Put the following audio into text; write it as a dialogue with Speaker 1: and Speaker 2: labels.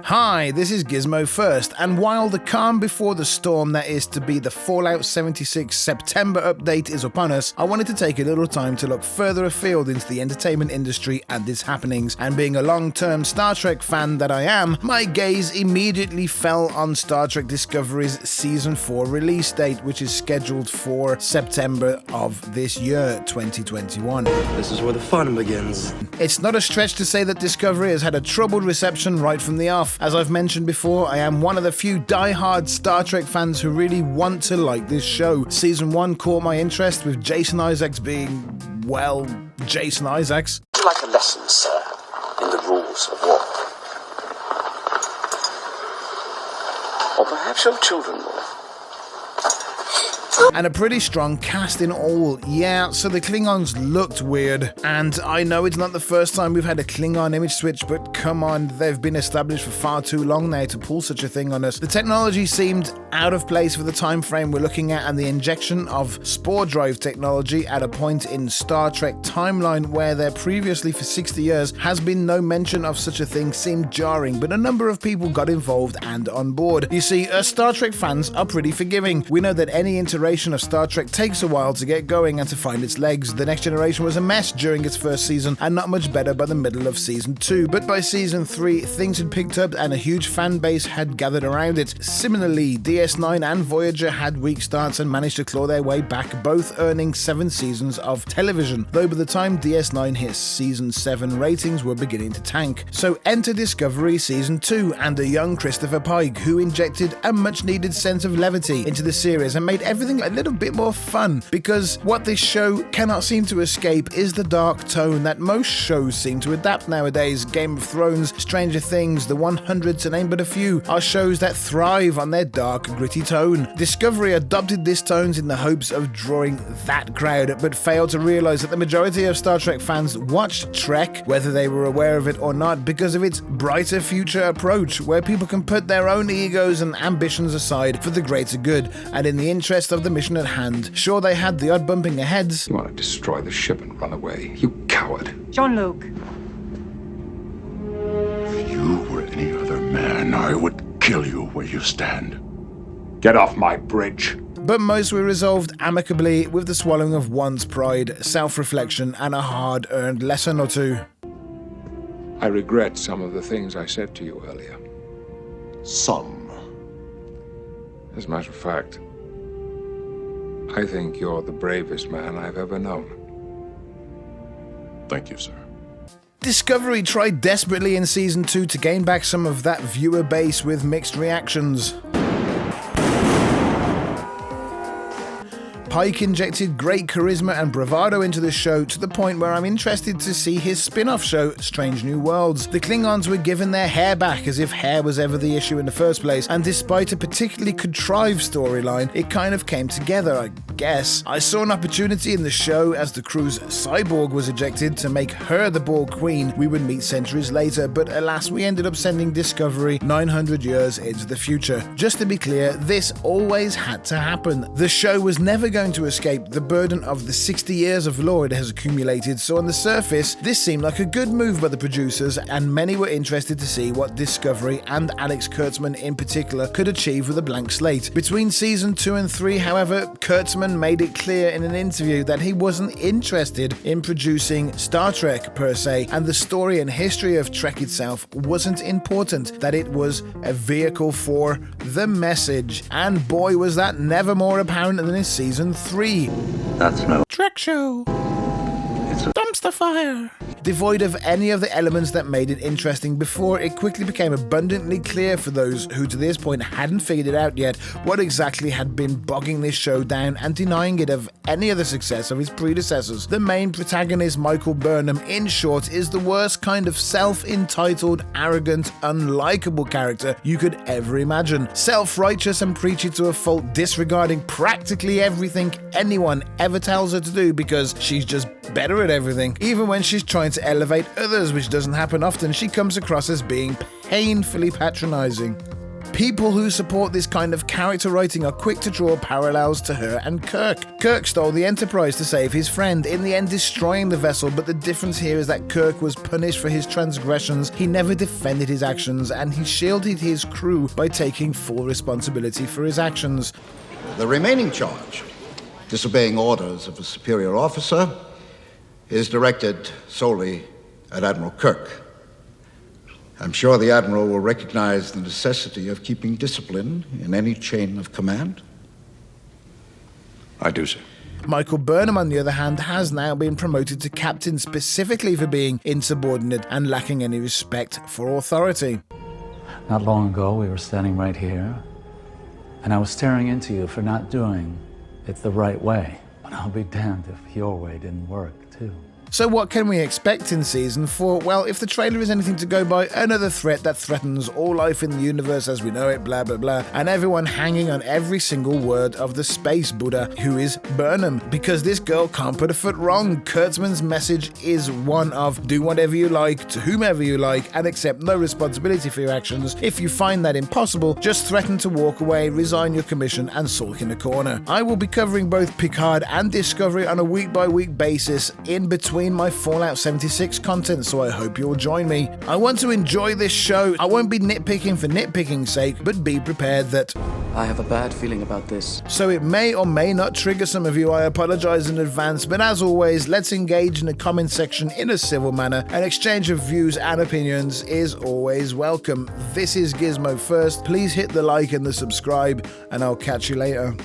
Speaker 1: Hi, this is Gizmo First, and while the calm before the storm that is to be the Fallout 76 September update is upon us, I wanted to take a little time to look further afield into the entertainment industry and its happenings, and being a long-term Star Trek fan that I am, my gaze immediately fell on Star Trek Discovery's Season 4 release date, which is scheduled for September of this year, 2021.
Speaker 2: This is where the fun begins.
Speaker 1: It's not a stretch to say that Discovery has had a troubled reception right from the off. As I've mentioned before, I am one of the few die-hard Star Trek fans who really want to like this show. Season 1 caught my interest, with Jason Isaacs being, well, Jason Isaacs.
Speaker 3: Would you like a lesson, sir, in the rules of war? Or perhaps your children will.
Speaker 1: And a pretty strong cast in all. Yeah, so the Klingons looked weird, and I know it's not the first time we've had a Klingon image switch, but come on, they've been established for far too long now to pull such a thing on us. The technology seemed out of place for the time frame we're looking at, and the injection of spore drive technology at a point in Star Trek timeline where there previously for 60 years has been no mention of such a thing seemed jarring, but a number of people got involved and on board. You see, us Star Trek fans are pretty forgiving. We know that any iteration of Star Trek takes a while to get going and to find its legs. The Next Generation was a mess during its first season and not much better by the middle of Season 2, but by Season 3 things had picked up and a huge fan base had gathered around it. Similarly, DS9 and Voyager had weak starts and managed to claw their way back, both earning 7 seasons of television, though by the time DS9 hit Season 7 ratings were beginning to tank. So enter Discovery Season 2 and a young Christopher Pike, who injected a much needed sense of levity into the series and made everything a little bit more fun, because what this show cannot seem to escape is the dark tone that most shows seem to adapt nowadays. Game of Thrones, Stranger Things, The 100 to name but a few, are shows that thrive on their dark, gritty tone. Discovery adopted this tones in the hopes of drawing that crowd, but failed to realise that the majority of Star Trek fans watched Trek, whether they were aware of it or not, because of its brighter future approach, where people can put their own egos and ambitions aside for the greater good, and in the interest of the mission at hand. Sure, they had the odd bump in their heads.
Speaker 4: You want to destroy the ship and run away, you coward.
Speaker 5: Jean-Luc.
Speaker 6: If you were any other man, I would kill you where you stand.
Speaker 4: Get off my bridge.
Speaker 1: But most were resolved amicably with the swallowing of one's pride, self-reflection, and a hard-earned lesson or two.
Speaker 4: I regret some of the things I said to you earlier.
Speaker 6: Some.
Speaker 4: As a matter of fact, I think you're the bravest man I've ever known.
Speaker 6: Thank you, sir.
Speaker 1: Discovery tried desperately in Season 2 to gain back some of that viewer base with mixed reactions. Pike injected great charisma and bravado into the show to the point where I'm interested to see his spin-off show, Strange New Worlds. The Klingons were given their hair back, as if hair was ever the issue in the first place, and despite a particularly contrived storyline, it kind of came together, I guess. I saw an opportunity in the show as the crew's cyborg was ejected to make her the Borg Queen we would meet centuries later, but alas, we ended up sending Discovery 900 years into the future. Just to be clear, this always had to happen. The show was never going to escape the burden of the 60 years of lore it has accumulated, so on the surface, this seemed like a good move by the producers, and many were interested to see what Discovery and Alex Kurtzman in particular could achieve with a blank slate. Between Season 2 and 3, however, Kurtzman made it clear in an interview that he wasn't interested in producing Star Trek per se, and the story and history of Trek itself wasn't important, that it was a vehicle for the message. And boy, was that never more apparent than in Season 3.
Speaker 3: That's no
Speaker 1: Trek show. It's a dumpster fire. Devoid of any of the elements that made it interesting before, it quickly became abundantly clear for those who to this point hadn't figured it out yet what exactly had been bogging this show down and denying it of any of the success of its predecessors. The main protagonist, Michael Burnham, in short, is the worst kind of self-entitled, arrogant, unlikable character you could ever imagine. Self-righteous and preachy to a fault, disregarding practically everything anyone ever tells her to do because she's just better at everything. Even when she's trying to elevate others, which doesn't happen often, she comes across as being painfully patronizing. People who support this kind of character writing are quick to draw parallels to her and Kirk. Kirk stole the Enterprise to save his friend, in the end destroying the vessel, but the difference here is that Kirk was punished for his transgressions. He never defended his actions, and he shielded his crew by taking full responsibility for his actions.
Speaker 5: The remaining charge, disobeying orders of a superior officer, is directed solely at Admiral Kirk. I'm sure the Admiral will recognize the necessity of keeping discipline in any chain of command.
Speaker 6: I do, sir.
Speaker 1: Michael Burnham, on the other hand, has now been promoted to captain specifically for being insubordinate and lacking any respect for authority.
Speaker 7: Not long ago, we were standing right here, and I was staring into you for not doing it the right way. But I'll be damned if your way didn't work, too.
Speaker 1: So what can we expect in Season 4? Well, if the trailer is anything to go by, another threat that threatens all life in the universe as we know it, blah blah blah, and everyone hanging on every single word of the space Buddha, who is Burnham. Because this girl can't put a foot wrong. Kurtzman's message is one of do whatever you like, to whomever you like, and accept no responsibility for your actions. If you find that impossible, just threaten to walk away, resign your commission, and sulk in a corner. I will be covering both Picard and Discovery on a week-by-week basis in between my Fallout 76 content, so I hope you'll join me. I want to enjoy this show. I won't be nitpicking for nitpicking's sake, but be prepared that
Speaker 2: I have a bad feeling about this.
Speaker 1: so it may or may not trigger some of you. I apologize in advance, but as always, let's engage in the comment section in a civil manner. An exchange of views and opinions is always welcome. This is Gizmo First. Please hit the like and the subscribe, and I'll catch you later.